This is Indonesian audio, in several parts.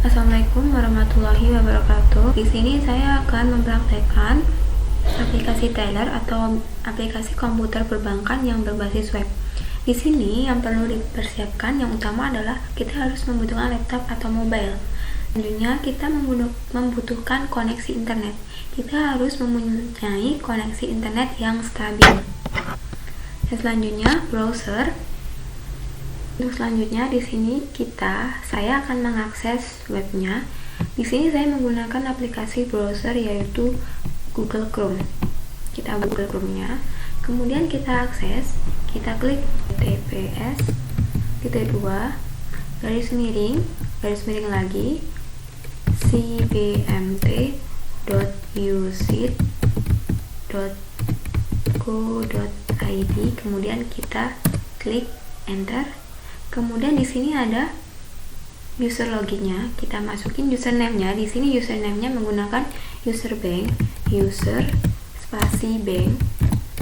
Assalamualaikum warahmatullahi wabarakatuh. Di sini saya akan mempraktekkan aplikasi teller atau aplikasi komputer perbankan yang berbasis web. Di sini yang perlu dipersiapkan yang utama adalah kita harus membutuhkan laptop atau mobile. Selanjutnya kita membutuhkan koneksi internet. Kita harus mempunyai koneksi internet yang stabil. Dan selanjutnya browser. Untuk selanjutnya di sini saya akan mengakses webnya. Di sini saya menggunakan aplikasi browser yaitu Google Chrome. Kita Google Chrome-nya. Kemudian kita akses, kita klik https:// garis miring lagi cbmt.usit.co.id. Kemudian kita klik enter. Kemudian di sini ada user loginnya, kita masukin username-nya. Di sini username-nya menggunakan user bank, user spasi bank,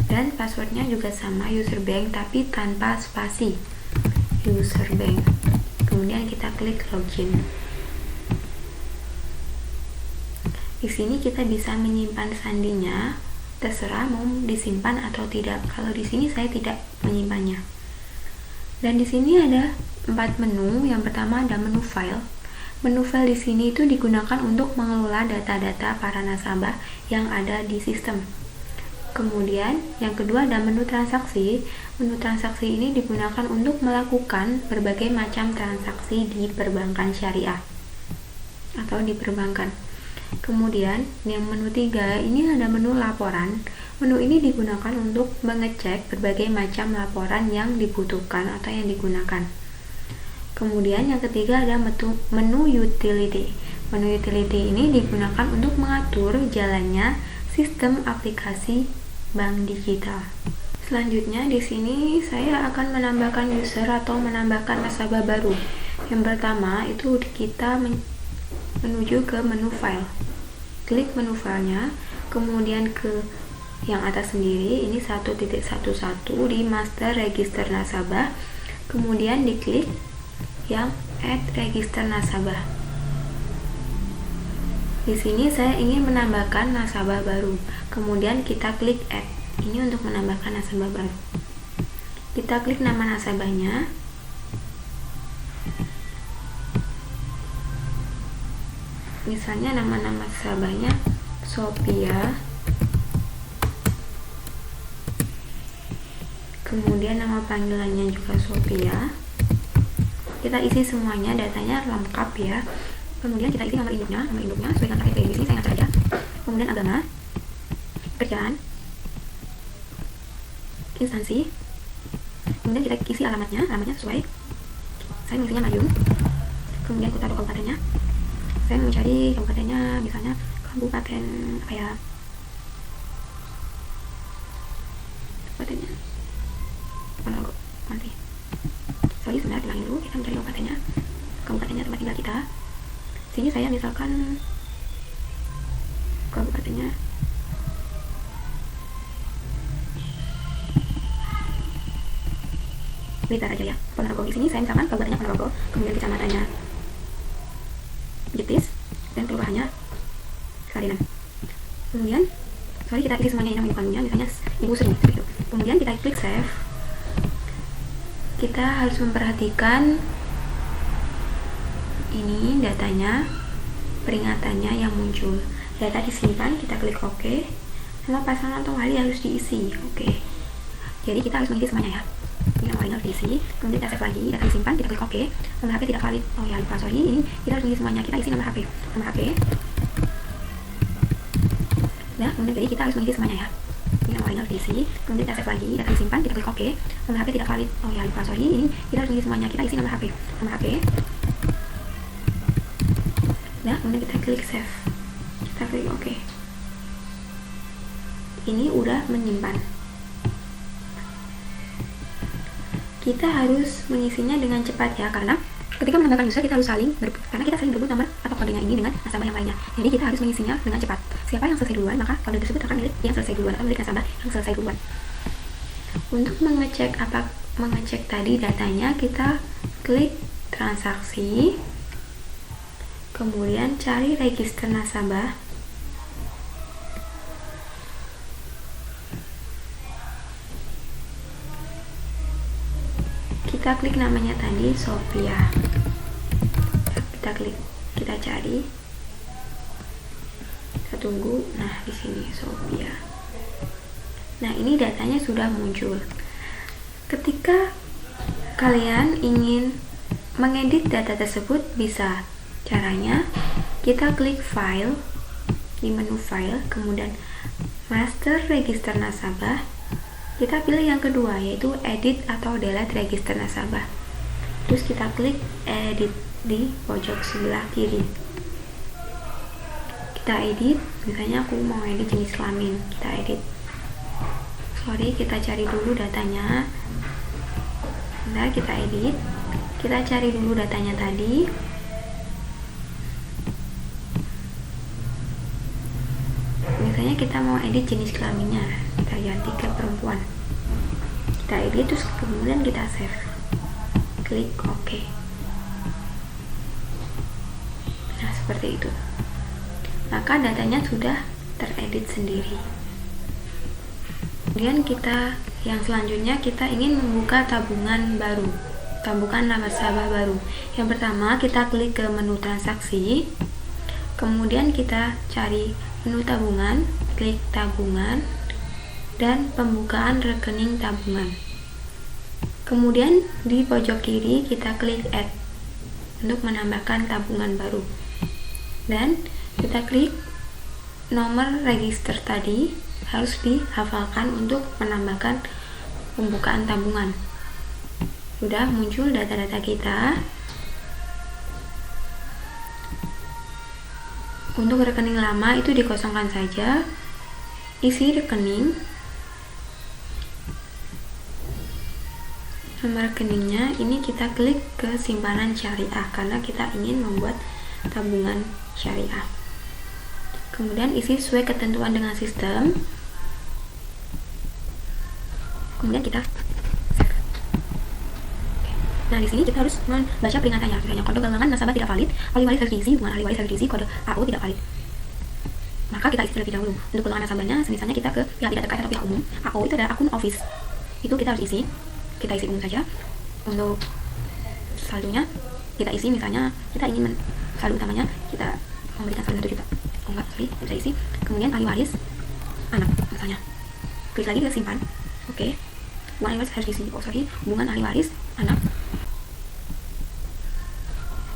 dan passwordnya juga sama user bank tapi tanpa spasi, user bank. Kemudian kita klik login. Di sini kita bisa menyimpan sandinya, terserah mau disimpan atau tidak. Kalau di sini saya tidak menyimpannya. Dan di sini ada 4 menu. Yang pertama ada menu file. Menu file di sini itu digunakan untuk mengelola data-data para nasabah yang ada di sistem. Kemudian yang kedua ada menu transaksi. Menu transaksi ini digunakan untuk melakukan berbagai macam transaksi di perbankan syariah atau di perbankan. Kemudian yang menu 3 ini ada menu laporan. Menu ini digunakan untuk mengecek berbagai macam laporan yang dibutuhkan atau yang digunakan. Kemudian yang ketiga ada menu utility. Menu utility ini digunakan untuk mengatur jalannya sistem aplikasi bank digital. Selanjutnya di sini saya akan menambahkan user atau menambahkan nasabah baru. Yang pertama itu kita menuju ke menu file. Klik menu filenya, kemudian ke yang atas sendiri, ini 1.11 di master register nasabah, kemudian diklik yang add register nasabah. Di sini saya ingin menambahkan nasabah baru, kemudian kita klik add. Ini untuk menambahkan nasabah baru. Kita klik nama nasabahnya. Misalnya nama nasabahnya Sophia. Kemudian nama panggilannya juga Sophia. Kita isi semuanya, datanya lengkap ya. Kemudian kita isi nomor induknya sesuai dengan KTP. Di sini saya ngasih aja. Kemudian agama, kerjaan, instansi. Kemudian kita isi alamatnya sesuai. Saya mengisinya Madiun. Kemudian kota kabupatennya. Saya mencari kabupatennya, misalnya kabupaten apa ya? Kabupatennya Ponorogo nanti. Sorry, sebentar bilangin dulu. Kita mencari kabupatennya tempat tinggal kita. Sini saya misalkan kabupatennya Blitar aja ya, Ponorogo. Di sini saya misalkan kabupatennya Ponorogo, kemudian kecamatannya Jetis, dan kelurahannya Sarinan. Kemudian kita isi semuanya yang namanya, misalnya Ibu Sri, seperti itu. Kemudian kita klik save. Kita harus memperhatikan ini datanya, peringatannya yang muncul. Data disimpan, kita klik OK. Nama pasangan atau wali harus diisi, OK. Jadi kita harus mengisi semuanya ya. Ini nama walinya harus diisi. Kemudian kita save lagi, data disimpan, kita klik OK. Nomor HP tidak valid. Oh ya, lupa, sorry. Ini kita harus mengisi semuanya. Kita isi nomor HP. Nah, kemudian jadi kita harus mengisi semuanya ya. Ini nomor walinya harus diisi. Kemudian kita save lagi, data disimpan, kita klik OK. Nomor HP tidak valid. Oh ya, lupa, sorry. Ini kita harus mengisi semuanya. Kita isi nomor HP. Nah, kemudian kita klik save. Kita klik OK. Ini udah menyimpan. Kita harus mengisinya dengan cepat ya, karena ketika menambahkan user kita harus karena kita saling berebut nomor atau kodenya ini dengan nasabah yang lainnya. Jadi kita harus mengisinya dengan cepat. Siapa yang selesai duluan, maka kode tersebut akan milik yang selesai duluan atau milik nasabah yang selesai duluan. Untuk mengecek tadi datanya, kita klik transaksi, kemudian cari register nasabah, kita klik namanya tadi Sophia, kita klik, kita cari, kita tunggu. Nah, di sini Sophia. Nah, ini datanya sudah muncul. Ketika kalian ingin mengedit data tersebut, bisa. Caranya kita klik file di menu file, kemudian master register nasabah, kita pilih yang kedua yaitu edit atau delete register nasabah, terus kita klik edit di pojok sebelah kiri. Kita edit, misalnya aku mau edit jenis kelamin, kita edit. Kita cari dulu datanya. Nah, kita edit, kita cari dulu datanya tadi. Misalnya kita mau edit jenis kelaminnya, kita ganti ke perempuan, kita edit, terus kemudian kita save, klik OK. Nah, seperti itu, maka datanya sudah teredit sendiri. Kemudian yang selanjutnya kita ingin membuka tabungan baru, tabungan nasabah baru. Yang pertama kita klik ke menu transaksi, kemudian kita cari menu tabungan, klik tabungan dan pembukaan rekening tabungan. Kemudian di pojok kiri kita klik add untuk menambahkan tabungan baru, dan kita klik nomor register tadi harus dihafalkan untuk menambahkan pembukaan tabungan. Sudah muncul data-data kita. Untuk rekening lama itu dikosongkan saja. Isi rekening, nomor rekeningnya ini kita klik ke simpanan syariah karena kita ingin membuat tabungan syariah. Kemudian isi sesuai ketentuan dengan sistem. Kemudian kita save. Nah, di sini kita harus membaca peringatannya. Misalnya kode galangan nasabah tidak valid, ahli waris harus diisi, hubungan ahli waris harus diisi, kode AO tidak valid. Maka kita isi terlebih dahulu. Untuk golongan nasabahnya, misalnya kita ke pihak tidak terkait atau pihak umum. AO itu adalah akun office. Itu kita harus isi. Kita isi umum saja. Untuk saldonya kita isi, misalnya kita ingin saldo utamanya kita memberikan saldo 1 juta. Oh enggak, sorry, bisa isi. Kemudian ahli waris anak misalnya. Klik lagi ke simpan. Oke. Hubungan ahli waris harus diisi. Oh sorry, hubungan ahli waris anak.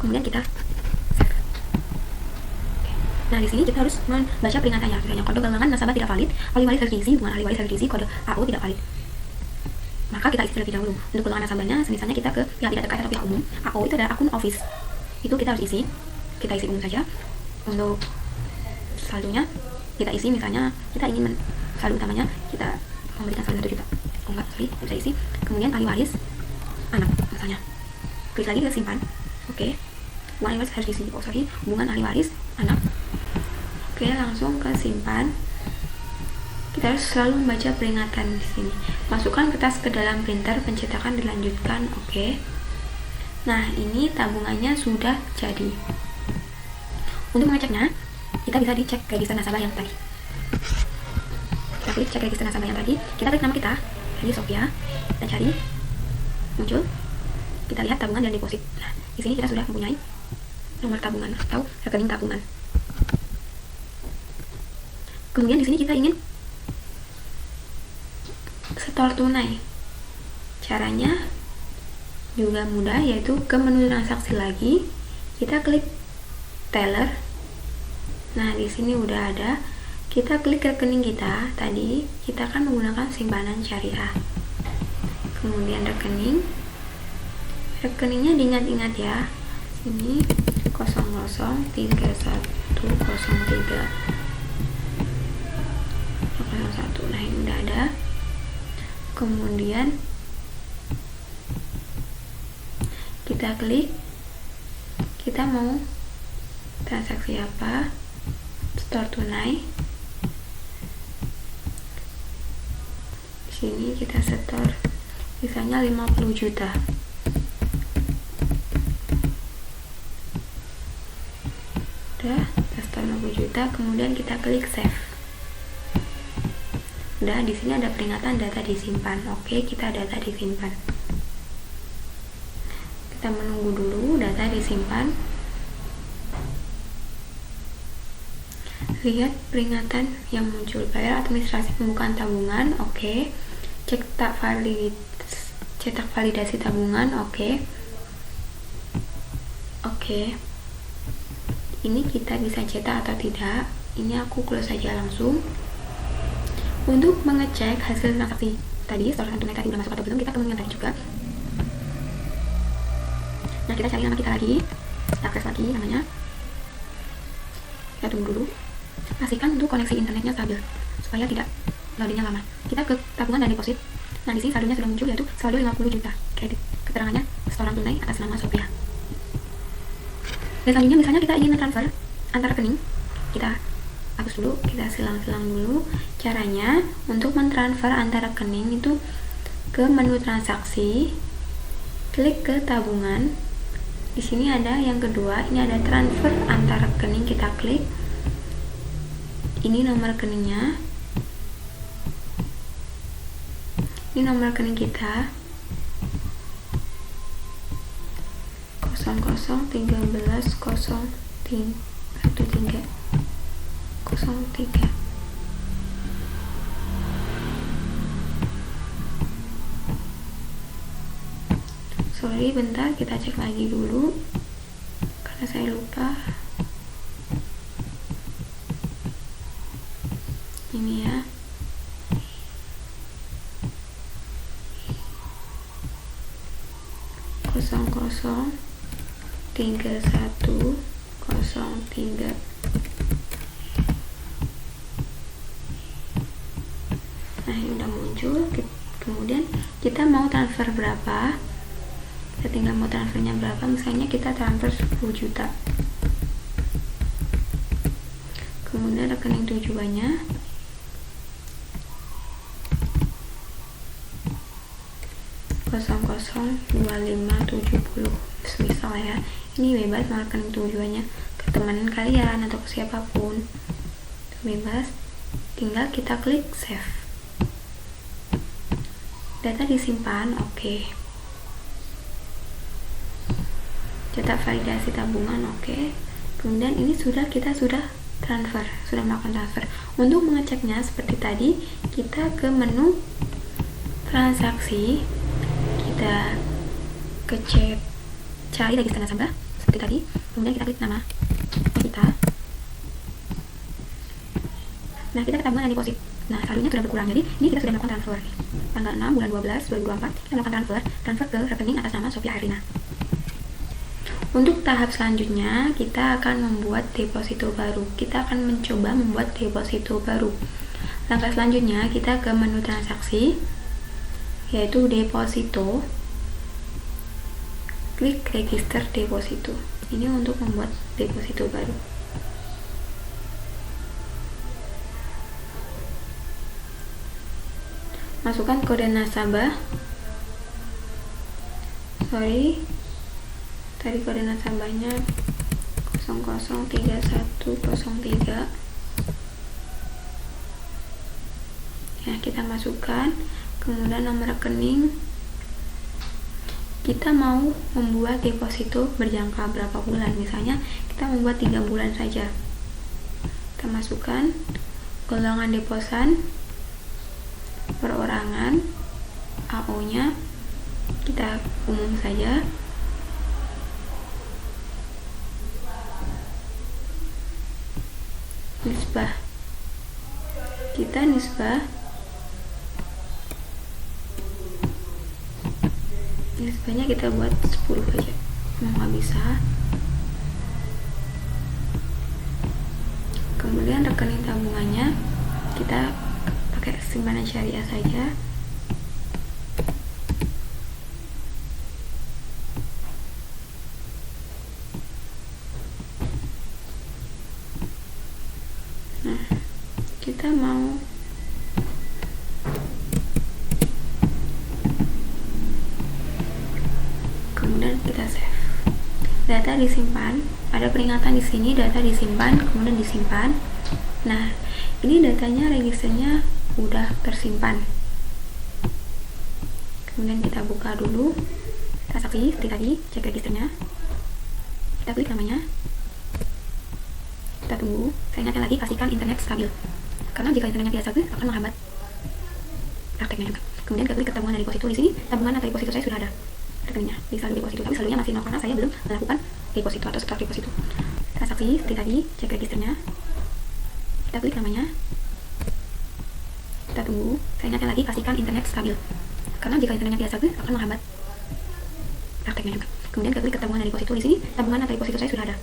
Kemudian kita save. Nah, di sini kita harus membaca peringatannya. Misalnya kode galangan nasabah tidak valid, ahli waris harus diisi, hubungan ahli waris harus diisi, kode AO tidak valid. Maka kita isi terlebih dahulu. Untuk golongan nasabahnya, misalnya kita ke pihak tidak terkait atau pihak umum. AO itu adalah akun office. Itu kita harus isi. Kita isi umum saja. Untuk saldonya kita isi, misalnya kita ingin saldo utamanya kita memberikan saldo 1 juta. Oh enggak, sorry, bisa isi. Kemudian ahli waris anak misalnya. Klik lagi ke simpan. Oke. Hubungan ahli waris harus diisi. Oh sorry, hubungan ahli waris anak. Oke, langsung ke simpan. Kita harus selalu membaca peringatan di sini. Masukkan kertas ke dalam printer, pencetakan dilanjutkan. Oke. Nah, ini tabungannya sudah jadi. Untuk mengeceknya, kita bisa dicek register nasabah yang tadi. Kita klik cek register nasabah yang tadi. Kita klik nama kita, jadi Sophia. Kita cari, muncul. Kita lihat tabungan dan deposit. Nah, di sini kita sudah mempunyai nomor tabungan atau rekening tabungan. Kemudian di sini kita ingin setor tunai. Caranya juga mudah, yaitu ke menu transaksi lagi, kita klik teller. Nah, di sini udah ada. Kita klik rekening kita. Tadi kita akan menggunakan simpanan syariah. Kemudian rekeningnya diingat-ingat ya. Ini 003103 01. Nah, ini udah ada. Kemudian kita klik, kita mau transaksi apa, store tunai. Di sini kita setor misalnya 50 juta. Udah, investor 50 juta, kemudian kita klik save. Udah, di sini ada peringatan data disimpan. Oke, kita data disimpan. Kita menunggu dulu data disimpan. Lihat peringatan yang muncul, bayar administrasi pembukaan tabungan. Oke. Cetak validasi tabungan. Oke. Ini kita bisa cetak atau tidak. Ini aku close saja langsung. Untuk mengecek hasil transaksi tadi, setoran tunai tadi udah masuk atau belum, kita temukan tadi juga. Nah, kita cari nama kita lagi, akses lagi namanya. Kita tunggu dulu. Pastikan untuk koneksi internetnya stabil supaya tidak loadingnya lama. Kita ke tabungan dan deposit. Nah, di sini saldonya sudah muncul, yaitu saldo 50 juta kredit. Keterangannya setoran tunai atas nama Sophia. Dan selanjutnya misalnya kita ingin transfer antar rekening, kita hapus dulu, kita silang-silang dulu. Caranya untuk mentransfer antar rekening itu ke menu transaksi, klik ke tabungan. Di sini ada yang kedua, ini ada transfer antar rekening, kita klik. Ini nomor rekeningnya. Ini nomor rekening kita 00130303. Sorry, bentar, kita cek lagi dulu karena saya lupa. Ini ya, kosong 3103. Nah, ini udah muncul. Kemudian kita mau transfer berapa, kita tinggal mau transfernya berapa. Misalnya kita transfer 10 juta. Kemudian rekening tujuannya 002570 misal ya. Ini bebas mau rekening tujuannya ke teman kalian atau ke siapapun, bebas. Tinggal kita klik save. Data disimpan. Oke. Cetak validasi tabungan. Oke. Kemudian ini kita sudah melakukan transfer. Untuk mengeceknya seperti tadi, kita ke menu transaksi, kita cari register nasabah seperti tadi, kemudian kita klik nama kita. Nah, kita ke tabungan dan deposit. Nah, saldonya sudah berkurang, jadi ini kita sudah melakukan transfer. Tanggal 6 bulan 12 2024 kita melakukan transfer ke rekening atas nama Sophia Herlina. Untuk tahap selanjutnya, kita akan membuat deposito baru. Kita akan mencoba membuat deposito baru. Langkah selanjutnya, kita ke menu transaksi, yaitu deposito. Klik register deposito. Ini untuk membuat deposito baru. Masukkan kode nasabah. Tadi kode nasabahnya 003103. Ya, kita masukkan. Kemudian nomor rekening. Kita mau membuat deposito berjangka berapa bulan. Misalnya kita membuat 3 bulan saja. Kita masukkan golongan deposan, perorangan, AO-nya kita umum saja. Nisbah, kita nisbahnya kita buat 10 aja, mau nggak bisa. Kemudian rekening tabungannya kita pakai simpanan syariah saja. Nah, kita mau kemudian kita save. Data disimpan pada ada peringatan di sini, data disimpan, kemudian disimpan. Nah, ini datanya registernya udah tersimpan. Kemudian kita buka dulu transaksi seperti tadi, cek registernya. Kita klik namanya. Kita tunggu. Saya ingatkan lagi, pastikan internet stabil. Karena jika internetnya tidak stabil akan menghambat prakteknya juga. Kemudian kita klik ke tabungan dan deposito. Di sini tabungan atau deposito saya sudah ada rekeningnya di saldo deposito, tapi saldonya masih 0 karena saya belum melakukan deposito atau setor deposito. Transaksi seperti tadi, cek registernya. Kita klik namanya. Kita tunggu. Saya ingatkan lagi, pastikan internet stabil. Karena jika internetnya tidak stabil akan menghambat prakteknya juga. Kemudian kita klik ke tabungan dan deposito. Di sini tabungan atau deposito saya sudah ada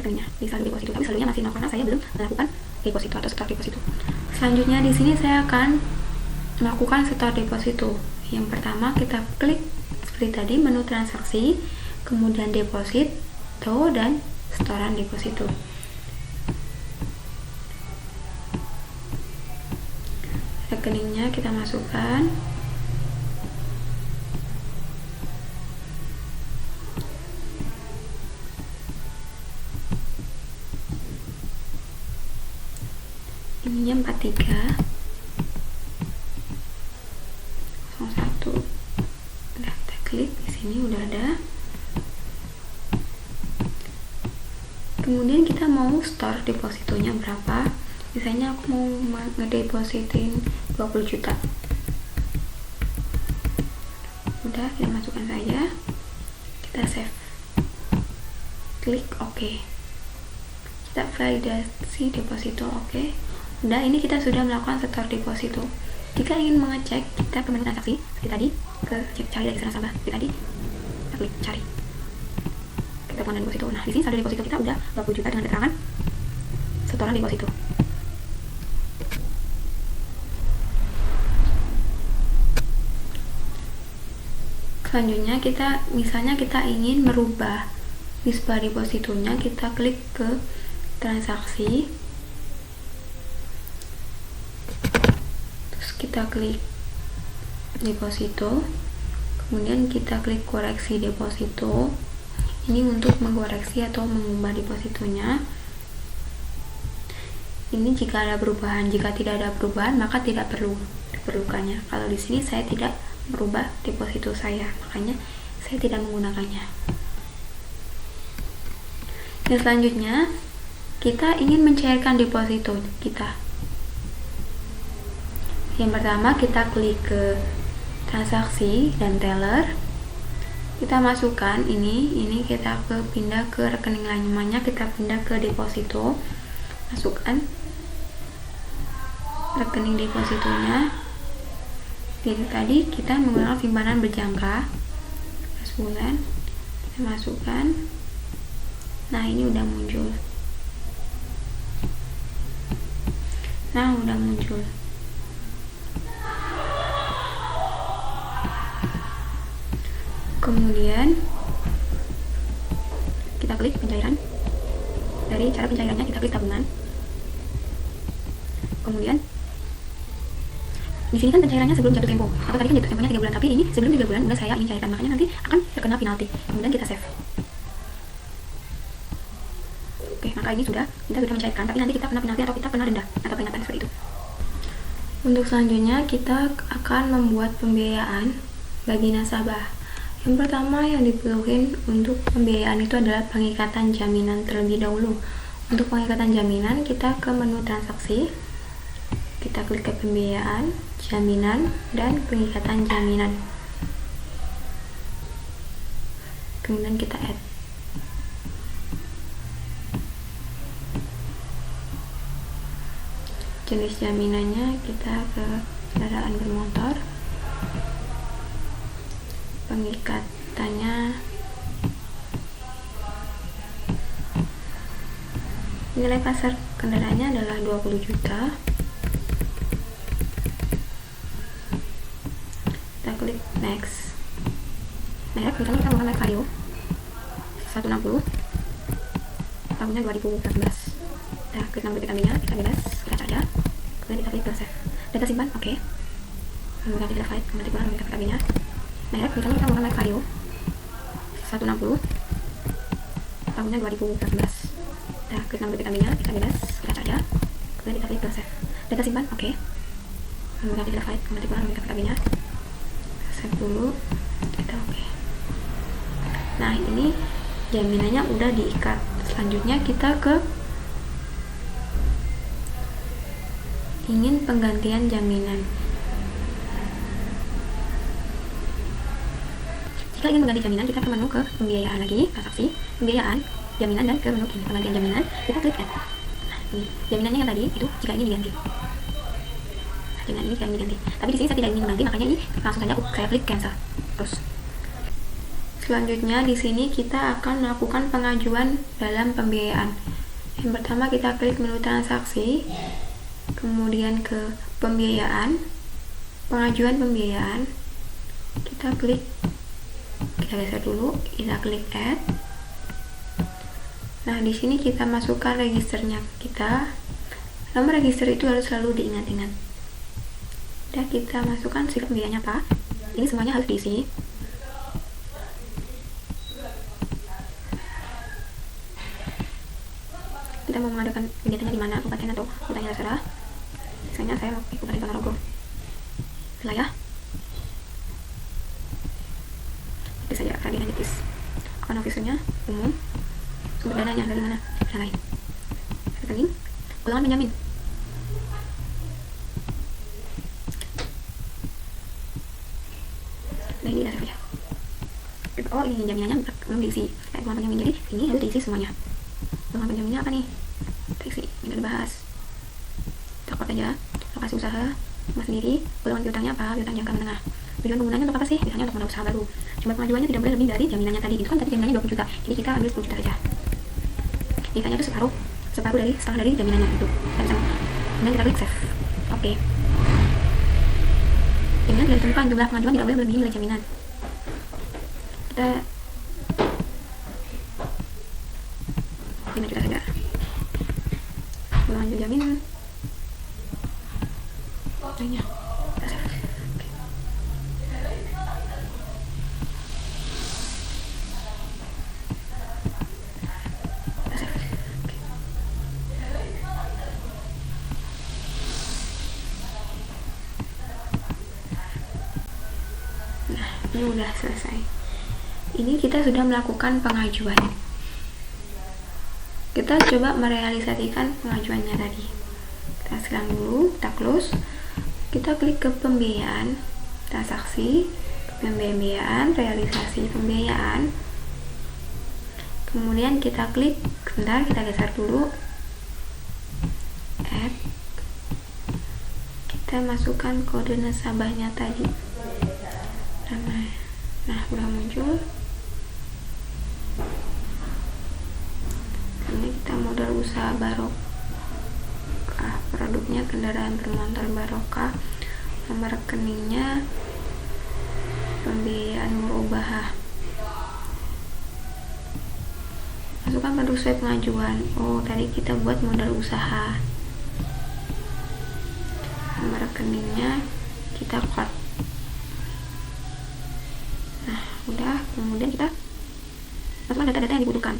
rekeningnya di saldo deposito, tapi saldonya masih 0 karena saya belum melakukan deposito atau setor deposito. Selanjutnya di sini saya akan melakukan setor deposito. Yang pertama kita klik seperti tadi, menu transaksi, kemudian deposito dan setoran deposito. Rekeningnya kita masukkan. Ininya 43 01. Udah kita klik di sini, udah ada. Kemudian kita mau store depositonya berapa. Misalnya aku mau ngedepositin 20 juta. Udah, kita masukkan saja. Kita save. Klik OK. Kita validasi deposito, OK. Udah, ini kita sudah melakukan setor deposito. Jika ingin mengecek, kita ke menu transaksi seperti tadi, ke cari dari nasabah seperti tadi, kita klik cari. Kita tabungan dan deposito. Nah, di sini saldo deposito kita udah 20 juta dengan keterangan setoran deposito. Selanjutnya misalnya kita ingin merubah nisbah depositonya, kita klik ke transaksi, terus kita klik deposito, kemudian kita klik koreksi deposito. Ini untuk mengkoreksi atau mengubah depositonya. Ini jika ada perubahan, jika tidak ada perubahan maka tidak diperlukannya. Kalau di sini saya tidak merubah deposito saya, makanya saya tidak menggunakannya. Dan selanjutnya kita ingin mencairkan deposito kita. Yang pertama kita klik ke transaksi dan teller, kita masukkan ini kita pindah ke rekening lainnya, kita pindah ke deposito, masukkan rekening depositonya. Jadi tadi kita menggunakan simpanan berjangka sebulan, kita masukkan. Nah, ini udah muncul. Kemudian kita klik pencairan. Dari cara pencairannya kita klik tabungan. Kemudian di sini kan pencairannya sebelum jatuh tempo. Atau tadi kan jatuh temponya 3 bulan, tapi ini sebelum 3 bulan udah saya ingin cairkan, makanya nanti akan terkena penalti. Kemudian kita save. Oke, maka ini kita sudah mencairkan, tapi nanti kita kena penalti atau kita kena denda atau peringatan seperti itu. Untuk selanjutnya kita akan membuat pembiayaan bagi nasabah. Yang pertama yang diperlukan untuk pembiayaan itu adalah pengikatan jaminan terlebih dahulu. Untuk pengikatan jaminan kita ke menu transaksi, kita klik ke pembiayaan, jaminan, dan pengikatan jaminan. Kemudian kita add. Jenis jaminannya kita ke kendaraan bermotor. Pengikatannya nilai pasar kendaraannya adalah 20 juta. Kita klik next. Merek misalnya kita menggunakan Vario 160, tahunnya 2014. Kita klik nama vitaminnya, kita bebas, kita saja. Kemudian kita klik ke save. Data simpan, oke. Kemudian kita fight, kemudian kita menggunakan vitaminnya. Merek misalnya kita menggunakan Vario 160, tahunnya 2014. Kita klik nama BPKB-nya, kita bebas, kita saja. Kemudian kita klik ke save. Data simpan, oke. Kemudian kita file, kemudian kita BPKB-nya. Save dulu, kita oke. Nah, ini jaminannya udah diikat. Selanjutnya kita ke ingin penggantian jaminan. Jika ingin mengganti jaminan, kita ke menu ke pembiayaan lagi, transaksi, pembiayaan, jaminan, dan ke menu ini, penggantian jaminan, kita klik add. Nah, ini jaminannya yang tadi itu jika ini diganti. Nah, jaminan ini jika ini diganti. Tapi di sini saya tidak ingin mengganti, makanya ini langsung saja saya klik cancel. Terus selanjutnya di sini kita akan melakukan pengajuan dalam pembiayaan. Yang pertama kita klik menu transaksi, kemudian ke pembiayaan, pengajuan pembiayaan, kita klik, kita geser dulu, kita klik add. Nah, di sini kita masukkan registernya kita. Nomor register itu harus selalu diingat-ingat. Dan kita masukkan siklus pembiayaannya apa. Ini semuanya harus diisi. Kita mau mengadakan kegiatannya di mana, kabupaten atau kotanya terserah. Misalnya saya mau ke Kabupaten Ponorogo. Wilayah. Bisa saja Radina Jetis. Akun officernya umum. Sumber dananya dari mana? Dan lain. Rekening. Golongan penjamin. Nah, ini dasar saja. Oh, ini jaminannya belum diisi. Golongan penjamin, jadi ini harus diisi semuanya. Golongan penjaminnya apa nih? Kita isi, ini udah dibahas. Cokot aja. Lokasi usaha, mas sendiri. Golongan piutangnya apa? Piutang jangka menengah. Tujuan penggunaannya untuk apa sih? Biasanya untuk modal usaha baru. Cuma pengajuannya tidak boleh lebih dari jaminannya tadi. Itu kan tadi jaminannya 20 juta. Jadi kita ambil 10 juta saja. Nikahnya itu separuh setengah dari jaminannya itu. Kemudian kita klik save. Oke. Jaminan tidak ditentukan, jumlah pengajuan tidak boleh melebihi nilai jaminan. Kita 5 juta saja. Golongan jaminan. Lainnya. Kita save. Oke. Kita save. Oke. Nah, ini udah selesai. Ini kita sudah melakukan pengajuan. Kita coba merealisasikan pengajuannya tadi. Kita silang dulu, kita close. Kita klik ke pembiayaan, transaksi, pembiayaan, realisasi pembiayaan. Kemudian kita klik, sebentar kita geser dulu. Add. Kita masukkan kode nasabahnya tadi. Nah, udah muncul. Ini kita modal usaha Barokah, produknya kendaraan bermotor Barokah, nomor rekeningnya pembiayaan Murubahah. Masukkan produk sesuai pengajuan. Oh, tadi kita buat modal usaha. Nomor rekeningnya kita code. Nah, udah. Kemudian kita masukkan data-data yang dibutuhkan.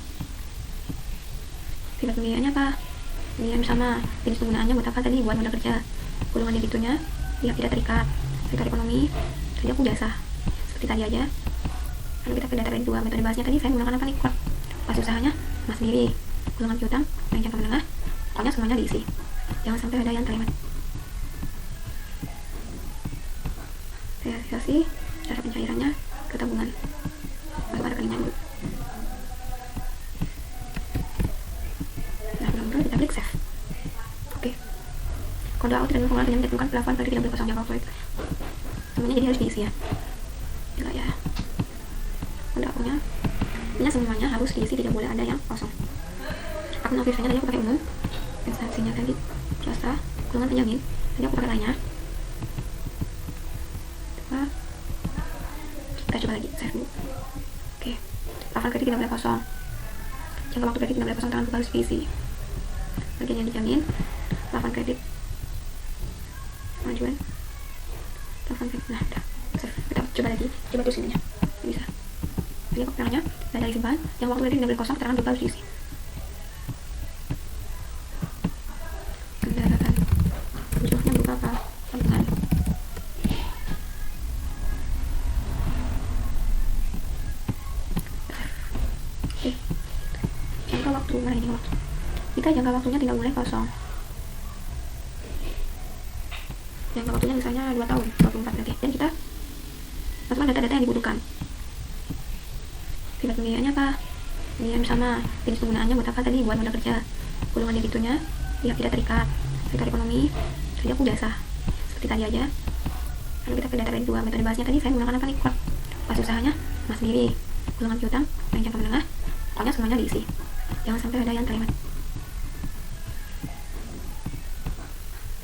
Sifat pembiayaannya apa? Pembiayaan bersama. Jenis penggunaannya buat apa tadi? Buat modal kerja. Golongan debitunya pihak tidak terikat. Sektor ekonomi, kerja aku jasa. Seperti tadi aja. Lalu kita ke data dari 2 metode bahasnya tadi saya menggunakan apa nih? Kod. Pas usahanya mas sendiri. Golongan piutang yang jangka menengah. Pokoknya semuanya diisi. Jangan sampai ada yang terlewat. Realisasi cara pencairannya ke tabungan. Masuk rekeningnya dulu. Nah, belum kita klik save. Oke. Kode out dan formulir yang ditentukan plafon tadi tidak boleh kosong jangka proyek. Semuanya jadi harus diisi ya. Gila ya. Kode outnya ini semuanya harus diisi, tidak boleh ada yang kosong. Akun office-nya tadi aku pakai umum. Instansinya tadi swasta, golongan penjamin. Tadi aku pakai lainnya. Kita coba lagi, save dulu. Oke. Plafon kredit tidak boleh kosong. Jangka waktu kredit tidak boleh kosong, tangan buka harus diisi. Bagian yang dijamin, plafon kredit, pengajuan, plafon kredit. Nah, udah. Save. Kita coba lagi, coba terus ininya. Bisa. Jadi aku caranya data disimpan, yang waktu kredit tidak boleh kosong, tangan buka harus diisi. daratan ujungnya berupa apa? Tabungan. Oke, jangka waktu, nah ini waktu kita jangka waktunya tidak boleh kosong. Jangka waktunya misalnya 2 tahun, 24 nanti, dan kita masukkan data-data yang dibutuhkan. Tiba pembiayaannya apa? Pembiayaan bersama, jenis penggunaannya buat apa tadi? Buat modal kerja, golongan debitunya pihak tidak terikat, sektor ekonomi, kerja jasa, seperti tadi aja. Lalu kita ke data dari 2 metode bahasnya tadi saya menggunakan apa nih? Quote. Pas usahanya mas sendiri, golongan piutang yang jangka menengah, pokoknya semuanya diisi, jangan sampai ada yang terlewat.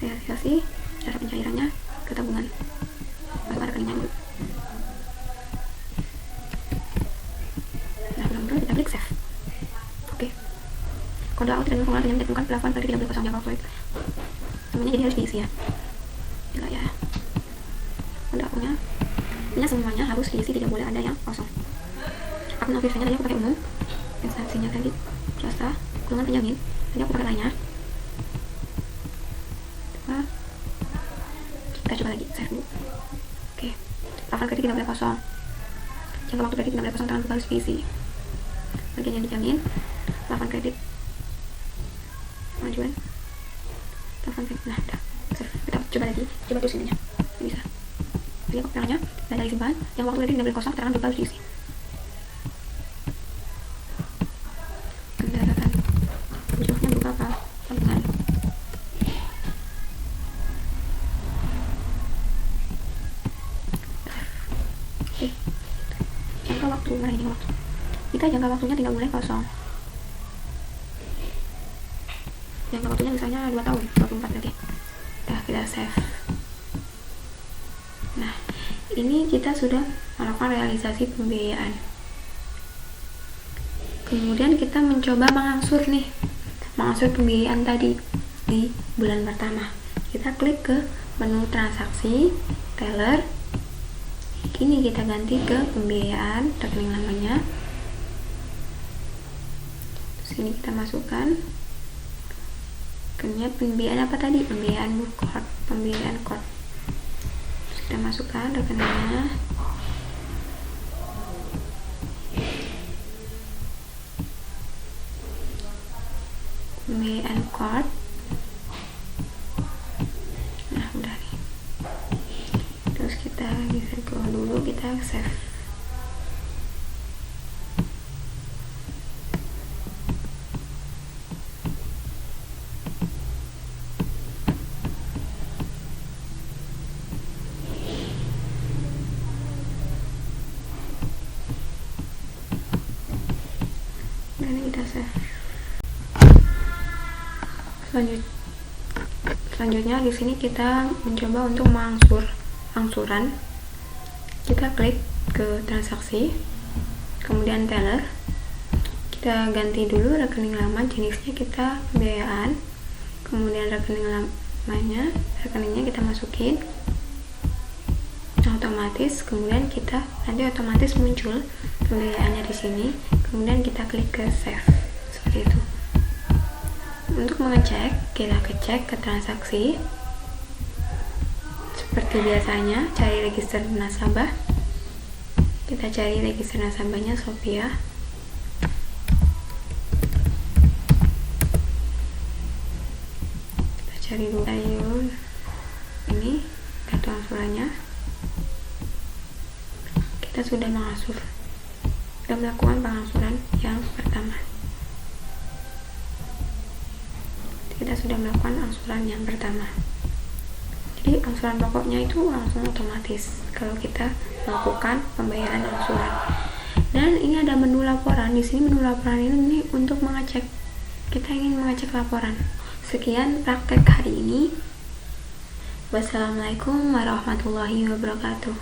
Realisasi cara pencairannya ke tabungan, masuk rekeningnya dulu. Nah belum kita klik save. Oke, kode out dan formulir yang ditemukan pelakuan kali tidak boleh kosong jangka waktu. Semuanya jadi harus diisi ya. Gila ya. Kode outnya ini semuanya harus diisi, tidak boleh ada yang kosong. Akun officialnya tadi aku pakai umum, instansinya tadi swasta, golongan penjamin tadi aku pakai lainnya. Kita coba lagi save dulu. Oke, pelakuan kredit tidak boleh kosong, jangka waktu kredit tidak boleh kosong, tangan buka harus diisi, bagian yang dijamin, pelakuan kredit, pengajuan, pelakuan kredit. Nah udah save. Kita coba lagi, coba terus ininya bisa. Jadi aku caranya data disimpan, jangka waktu kredit tidak boleh kosong, tangan buka harus diisi. Daratan ujungnya berupa apa? Tabungan. Jangka waktu, nah ini waktu kita jangka waktunya tidak boleh kosong. Jangka waktunya misalnya 2 tahun, 24 nanti. Nah kita save. Nah ini kita sudah melakukan realisasi pembiayaan. Kemudian kita mencoba mengangsur nih, mengangsur pembiayaan tadi di bulan pertama. Kita klik ke menu transaksi, teller. Kini kita ganti ke pembiayaan, rekening lamanya. Sini kita masukkan. Kemudian pembiayaan apa tadi? Pembiayaan code, pembiayaan code. Terus kita masukkan rekeningnya. Pembiayaan code. Nah udah nih. Terus kita bisa go dulu, kita save. Dan kita save. Selanjutnya di sini kita mencoba untuk angsuran. Kita klik ke transaksi, kemudian teller. Kita ganti dulu rekening lama, jenisnya kita pembiayaan. Kemudian rekening lamanya, rekeningnya kita masukin otomatis. Kemudian kita nanti otomatis muncul pembiayaannya di sini. Kemudian kita klik ke save seperti itu. Untuk mengecek, kita cek ke transaksi. Seperti biasanya, cari register nasabah. Kita cari register nasabahnya Sophia. Kita cari dulu ini kartu angsurannya. Kita sudah melakukan pengangsuran yang pertama. Kita sudah melakukan angsuran yang pertama. Jadi angsuran pokoknya itu langsung otomatis kalau kita melakukan pembayaran angsuran. Dan ini ada menu laporan. Di sini menu laporan ini untuk mengecek. Kita ingin mengecek laporan. Sekian praktek hari ini. Wassalamualaikum warahmatullahi wabarakatuh.